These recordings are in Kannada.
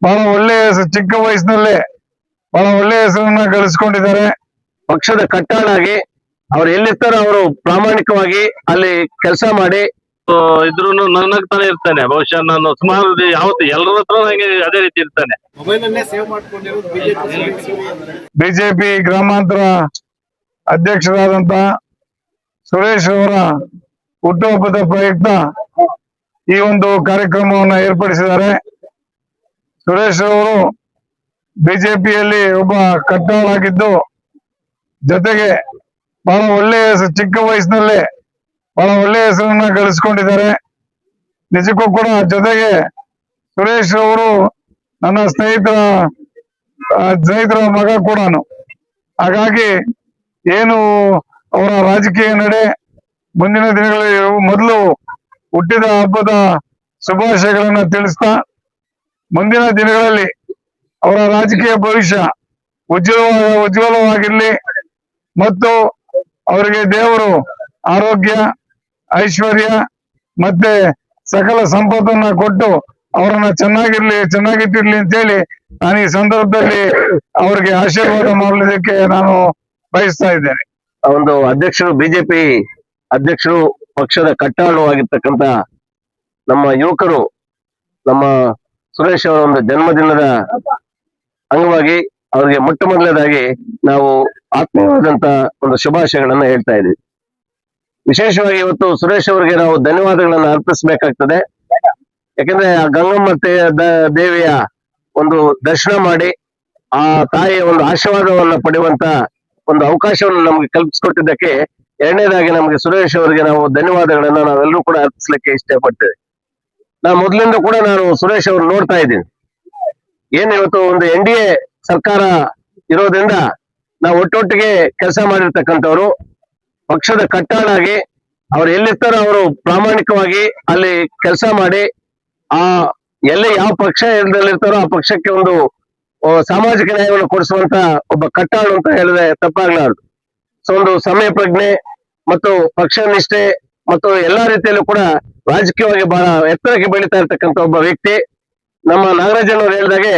ಬಹಳ ಒಳ್ಳೆಯ ಚಿಕ್ಕ ವಯಸ್ಸಿನಲ್ಲೇ ಬಹಳ ಒಳ್ಳೆಯ ಹೆಸರನ್ನ ಗಳಿಸ್ಕೊಂಡಿದ್ದಾರೆ. ಪಕ್ಷದ ಕಟ್ಟಾಳಾಗಿ ಅವ್ರು ಎಲ್ಲಿರ್ತಾರೋ ಅವರು ಪ್ರಾಮಾಣಿಕವಾಗಿ ಅಲ್ಲಿ ಕೆಲಸ ಮಾಡಿ ಇದ್ರು ನಗ್ತಾನೆ ಇರ್ತಾನೆ. ಬಹುಶಃ ನಾನು ಸುಮಾರು ಯಾವತ್ತು ಎಲ್ಲರ ಹತ್ರ ನಂಗೆ ಅದೇ ರೀತಿ ಇರ್ತಾನೆ. ಬಿಜೆಪಿ ಗ್ರಾಮಾಂತರ ಅಧ್ಯಕ್ಷರಾದಂತ ಸುರೇಶ್ ಅವರ ಹುಟ್ಟುಹಬ್ಬದ ಪ್ರಯುಕ್ತ ಈ ಒಂದು ಕಾರ್ಯಕ್ರಮವನ್ನು ಏರ್ಪಡಿಸಿದ್ದಾರೆ. ಸುರೇಶ್ ಅವರು ಬಿಜೆಪಿಯಲ್ಲಿ ಒಬ್ಬ ಕಟ್ಟಾಳಾಗಿದ್ದು, ಜೊತೆಗೆ ಬಹಳ ಒಳ್ಳೆಯ ಚಿಕ್ಕ ವಯಸ್ಸಿನಲ್ಲೇ ಬಹಳ ಒಳ್ಳೆಯ ಹೆಸರನ್ನ ಗಳಿಸ್ಕೊಂಡಿದ್ದಾರೆ. ನಿಜಕ್ಕೂ ಕೂಡ ಜೊತೆಗೆ ಸುರೇಶ್ ಅವರು ನನ್ನ ಸ್ನೇಹಿತರ ಮಗ ಕೂಡ. ಹಾಗಾಗಿ ಏನು ಅವರ ರಾಜಕೀಯ ನಡೆ ಮುಂದಿನ ದಿನಗಳಲ್ಲಿ ಮೊದಲು ಹುಟ್ಟಿದ ಹಬ್ಬದ ಶುಭಾಶಯಗಳನ್ನ ತಿಳಿಸ್ತಾ, ಮುಂದಿನ ದಿನಗಳಲ್ಲಿ ಅವರ ರಾಜಕೀಯ ಭವಿಷ್ಯ ಉಜ್ವಲವಾಗಿರ್ಲಿ ಮತ್ತು ಅವರಿಗೆ ದೇವರು ಆರೋಗ್ಯ, ಐಶ್ವರ್ಯ ಮತ್ತೆ ಸಕಲ ಸಂಪತ್ತನ್ನ ಕೊಟ್ಟು ಅವರನ್ನ ಚೆನ್ನಾಗಿಟ್ಟಿರ್ಲಿ ಅಂತೇಳಿ ನಾನು ಈ ಸಂದರ್ಭದಲ್ಲಿ ಅವರಿಗೆ ಆಶೀರ್ವಾದ ಮಾಡಲಿಕ್ಕೆ ನಾನು ಬಯಸ್ತಾ ಇದ್ದೇನೆ. ಒಂದು ಅಧ್ಯಕ್ಷರು, ಬಿಜೆಪಿ ಅಧ್ಯಕ್ಷರು, ಪಕ್ಷದ ಕಟ್ಟಾಳು ಆಗಿರ್ತಕ್ಕಂಥ ನಮ್ಮ ಯುವಕರು ನಮ್ಮ ಸುರೇಶ್ ಅವರ ಒಂದು ಜನ್ಮದಿನದ ಅಂಗವಾಗಿ ಅವರಿಗೆ ಮೊಟ್ಟ ಮೊದಲನೇದಾಗಿ ನಾವು ಆತ್ಮೀಯವಾದಂತ ಒಂದು ಶುಭಾಶಯಗಳನ್ನ ಹೇಳ್ತಾ ಇದ್ದೀವಿ. ವಿಶೇಷವಾಗಿ ಇವತ್ತು ಸುರೇಶ್ ಅವರಿಗೆ ನಾವು ಧನ್ಯವಾದಗಳನ್ನ ಅರ್ಪಿಸಬೇಕಾಗ್ತದೆ. ಯಾಕಂದ್ರೆ ಆ ಗಂಗಮ್ಮ ದೇವಿಯ ಒಂದು ದರ್ಶನ ಮಾಡಿ ಆ ತಾಯಿಯ ಒಂದು ಆಶೀರ್ವಾದವನ್ನ ಪಡೆಯುವಂತ ಒಂದು ಅವಕಾಶವನ್ನು ನಮ್ಗೆ ಕಲ್ಪಿಸಿಕೊಟ್ಟಿದ್ದಕ್ಕೆ ಎರಡನೇದಾಗಿ ನಮ್ಗೆ ಸುರೇಶ್ ಅವರಿಗೆ ನಾವು ಧನ್ಯವಾದಗಳನ್ನ ನಾವೆಲ್ಲರೂ ಕೂಡ ಅರ್ಪಿಸ್ಲಿಕ್ಕೆ ಇಷ್ಟಪಡ್ತೇವೆ. ಮೊದಲಿಂದ ಕೂಡ ನಾನು ಸುರೇಶ್ ಅವರು ನೋಡ್ತಾ ಇದ್ದೀನಿ. ಏನ್ ಇವತ್ತು ಒಂದು NDA ಸರ್ಕಾರ ಇರೋದ್ರಿಂದ ನಾವು ಒಟ್ಟೊಟ್ಟಿಗೆ ಕೆಲಸ ಮಾಡಿರ್ತಕ್ಕಂಥವ್ರು, ಪಕ್ಷದ ಕಟ್ಟಾಳಾಗಿ ಅವ್ರು ಎಲ್ಲಿರ್ತಾರೋ ಅವರು ಪ್ರಾಮಾಣಿಕವಾಗಿ ಅಲ್ಲಿ ಕೆಲಸ ಮಾಡಿ ಎಲ್ಲಿ ಯಾವ ಪಕ್ಷದಲ್ಲಿರ್ತಾರೋ ಆ ಪಕ್ಷಕ್ಕೆ ಒಂದು ಸಾಮಾಜಿಕ ನ್ಯಾಯವನ್ನು ಕೊಡಿಸುವಂತ ಒಬ್ಬ ಕಟ್ಟಾಳು ಅಂತ ಹೇಳಿದ್ರೆ ತಪ್ಪಾಗ್ಲಾರ್ದು. ಸೊ ಒಂದು ಸಮಯ ಪ್ರಜ್ಞೆ ಮತ್ತು ಪಕ್ಷ ನಿಷ್ಠೆ ಮತ್ತು ಎಲ್ಲಾ ರೀತಿಯಲ್ಲೂ ಕೂಡ ರಾಜಕೀಯವಾಗಿ ಬಹಳ ಎತ್ತರಕ್ಕೆ ಬೆಳೀತಾ ಇರ್ತಕ್ಕಂಥ ಒಬ್ಬ ವ್ಯಕ್ತಿ. ನಮ್ಮ ನಾಗರಾಜನವರು ಹೇಳಿದಾಗೆ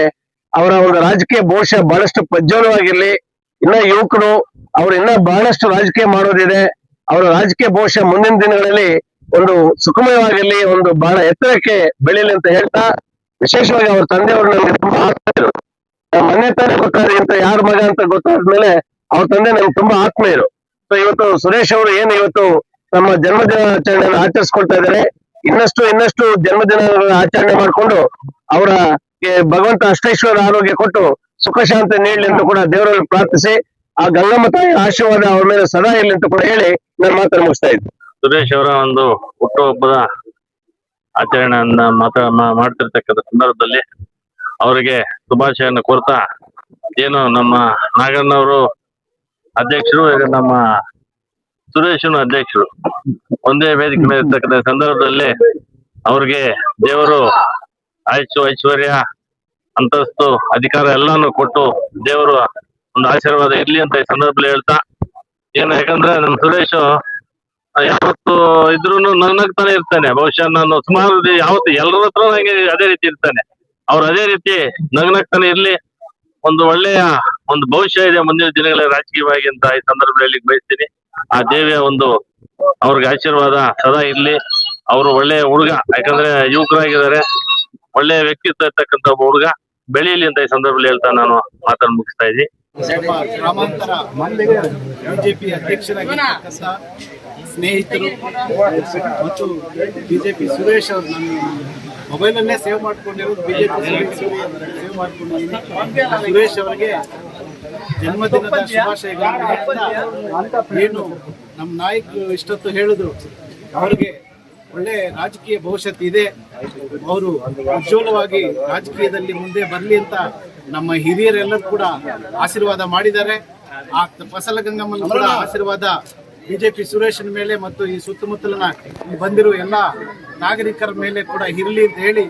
ಅವರ ಒಂದು ರಾಜಕೀಯ ಭವಿಷ್ಯ ಬಹಳಷ್ಟು ಪ್ರಜ್ವಲವಾಗಿರ್ಲಿ. ಇನ್ನ ಯುವಕರು ಅವ್ರು ಇನ್ನ ಬಹಳಷ್ಟು ರಾಜಕೀಯ ಮಾಡೋದಿದೆ. ಅವರ ರಾಜಕೀಯ ಭವಿಷ್ಯ ಮುಂದಿನ ದಿನಗಳಲ್ಲಿ ಒಂದು ಸುಖಮಯವಾಗಿರ್ಲಿ, ಒಂದು ಬಹಳ ಎತ್ತರಕ್ಕೆ ಬೆಳೀಲಿ ಅಂತ ಹೇಳ್ತಾ, ವಿಶೇಷವಾಗಿ ಅವ್ರ ತಂದೆಯವರು ನಮ್ಗೆ ತುಂಬಾ ಆತ್ಮೀಯರು. ಮನೆ ತಾನೇ ಗೊತ್ತಾದ್ರೆ ಅಂತ ಯಾರ ಮಗ ಅಂತ ಗೊತ್ತಾದ್ಮೇಲೆ ಅವ್ರ ತಂದೆ ನಮ್ಗೆ ತುಂಬಾ ಆತ್ಮೀಯರು. ಸೊ ಇವತ್ತು ಸುರೇಶ್ ಅವರು ಏನು ಇವತ್ತು ನಮ್ಮ ಜನ್ಮದಿನಾಚರಣೆಯನ್ನು ಆಚರಿಸ್ಕೊಳ್ತಾ ಇದ್ದಾರೆ. ಇನ್ನಷ್ಟು ಜನ್ಮದಿನ ಆಚರಣೆ ಮಾಡ್ಕೊಂಡು ಅವರ ಭಗವಂತ ಅಷ್ಟೈಶ್ವರ ಆರೋಗ್ಯ ಕೊಟ್ಟು ಸುಖ ಶಾಂತಿ ನೀಡಲಿ ಅಂತ ಕೂಡ ದೇವರಲ್ಲಿ ಪ್ರಾರ್ಥಿಸಿ, ಆ ಗಂಗಮ್ಮ ತಾಯಿ ಆಶೀರ್ವಾದ ಅವ್ರ ಮೇಲೆ ಸದಾ ಇರಲಿ ಅಂತ ಕೂಡ ಹೇಳಿ ನಾನು ಮಾತನ್ನು ಮುಗಿಸ್ತಾ ಇದ್ದೆ. ಸುರೇಶ್ ಅವರ ಒಂದು ಹುಟ್ಟುಹಬ್ಬದ ಆಚರಣೆಯನ್ನ ಮಾಡ್ತಿರ್ತಕ್ಕಂಥ ಸಂದರ್ಭದಲ್ಲಿ ಅವರಿಗೆ ಶುಭಾಶಯವನ್ನು ಕೋರ್ತಾ, ಏನು ನಮ್ಮ ನಾಗಣ್ಣವರು ಅಧ್ಯಕ್ಷರು, ಈಗ ನಮ್ಮ ಸುರೇಶನು ಅಧ್ಯಕ್ಷರು ಒಂದೇ ವೇದಿಕೆ ಮೇಲೆ ಇರ್ತಕ್ಕಂಥ ಸಂದರ್ಭದಲ್ಲಿ ಅವ್ರಿಗೆ ದೇವರು ಆಯುಷು, ಐಶ್ವರ್ಯ, ಅಂತಸ್ತು, ಅಧಿಕಾರ ಎಲ್ಲಾನು ಕೊಟ್ಟು ದೇವರು ಒಂದು ಆಶೀರ್ವಾದ ಇರ್ಲಿ ಅಂತ ಈ ಸಂದರ್ಭದಲ್ಲಿ ಹೇಳ್ತಾ, ಏನು ಯಾಕಂದ್ರೆ ನಮ್ಮ ಸುರೇಶ್ ಯಾವತ್ತು ಇದ್ರು ನಗ್ತಾನೆ ಇರ್ತಾನೆ. ಬಹುಶಃ ನಾನು ಸುಮಾರು ಯಾವತ್ತು ಎಲ್ಲರ ಹತ್ರ ನಂಗೆ ಅದೇ ರೀತಿ ಇರ್ತಾನೆ. ಅವ್ರು ಅದೇ ರೀತಿ ನಗ್ತಾನೆ ಇರ್ಲಿ. ಒಂದು ಒಳ್ಳೆಯ ಒಂದು ಭವಿಷ್ಯ ಇದೆ ಮುಂದಿನ ದಿನಗಳಲ್ಲಿ ರಾಜಕೀಯವಾಗಿ ಅಂತ ಈ ಸಂದರ್ಭದಲ್ಲಿ ಬಯಸ್ತೀನಿ. ಆ ದೇವಿಯ ಒಂದು ಅವ್ರಿಗೆ ಆಶೀರ್ವಾದ ಸದಾ ಇರ್ಲಿ. ಅವರು ಒಳ್ಳೆಯ ಹುಡುಗ, ಯಾಕಂದ್ರೆ ಯುವಕರಾಗಿದ್ದಾರೆ, ಒಳ್ಳೆಯ ವ್ಯಕ್ತಿತ್ವ ಇರ್ತಕ್ಕಂಥ ಒಬ್ಬ ಹುಡುಗ ಬೆಳೀಲಿ ಅಂತ ಈ ಸಂದರ್ಭದಲ್ಲಿ ಹೇಳ್ತಾ ನಾನು ಮಾತನ್ನು ಮುಗಿಸ್ತಾ ಇದ್ದೀನಿ. ಗ್ರಾಮಾಂತರ ಬಿಜೆಪಿ ಅಧ್ಯಕ್ಷರಾಗಿರ್ತಕ್ಕಂಥ ಸ್ನೇಹಿತರು ಮತ್ತು ಬಿಜೆಪಿ ಸುರೇಶ್ ಅವರು ನನ್ನ ಮೊಬೈಲನ್ನೇ ಸೇವ್ ಮಾಡ್ಕೊಂಡಿರೋದು, ಬಿಜೆಪಿ ಸೇವ್ ಮಾಡ್ಕೊಂಡಿದ್ದೀನಿ. ಸುರೇಶ್ ಅವರಿಗೆ ಜನ್ಮದಿನದ ಶುಭಾಶಯಗಳು. ಏನು ನಮ್ಮ ನಾಯಕರು ಇಷ್ಟೊತ್ತು ಹೇಳಿದ್ರು, ಅವ್ರಿಗೆ ಒಳ್ಳೆ ರಾಜಕೀಯ ಭವಿಷ್ಯತ್ ಇದೆ. ಅವರು ಉಜ್ವಲವಾಗಿ ರಾಜಕೀಯದಲ್ಲಿ ಮುಂದೆ ಬರಲಿ ಅಂತ ನಮ್ಮ ಹಿರಿಯರೆಲ್ಲರೂ ಕೂಡ ಆಶೀರ್ವಾದ ಮಾಡಿದ್ದಾರೆ. ಆ ಫಸಲಗಂಗಮ್ಮನ ಕೂಡ ಆಶೀರ್ವಾದ ಬಿಜೆಪಿ ಸುರೇಶನ ಮೇಲೆ ಮತ್ತು ಈ ಸುತ್ತಮುತ್ತಲಿನ ಬಂದಿರುವ ಎಲ್ಲ ನಾಗರಿಕರ ಮೇಲೆ ಕೂಡ ಇರಲಿ ಅಂತ ಹೇಳಿ,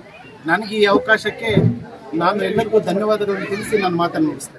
ನನಗೆ ಈ ಅವಕಾಶಕ್ಕೆ ನಾನು ಎಲ್ಲರಿಗೂ ಧನ್ಯವಾದಗಳನ್ನು ತಿಳಿಸಿ ನಾನು ಮಾತನ್ನು ಮುಗಿಸ್ತೇನೆ.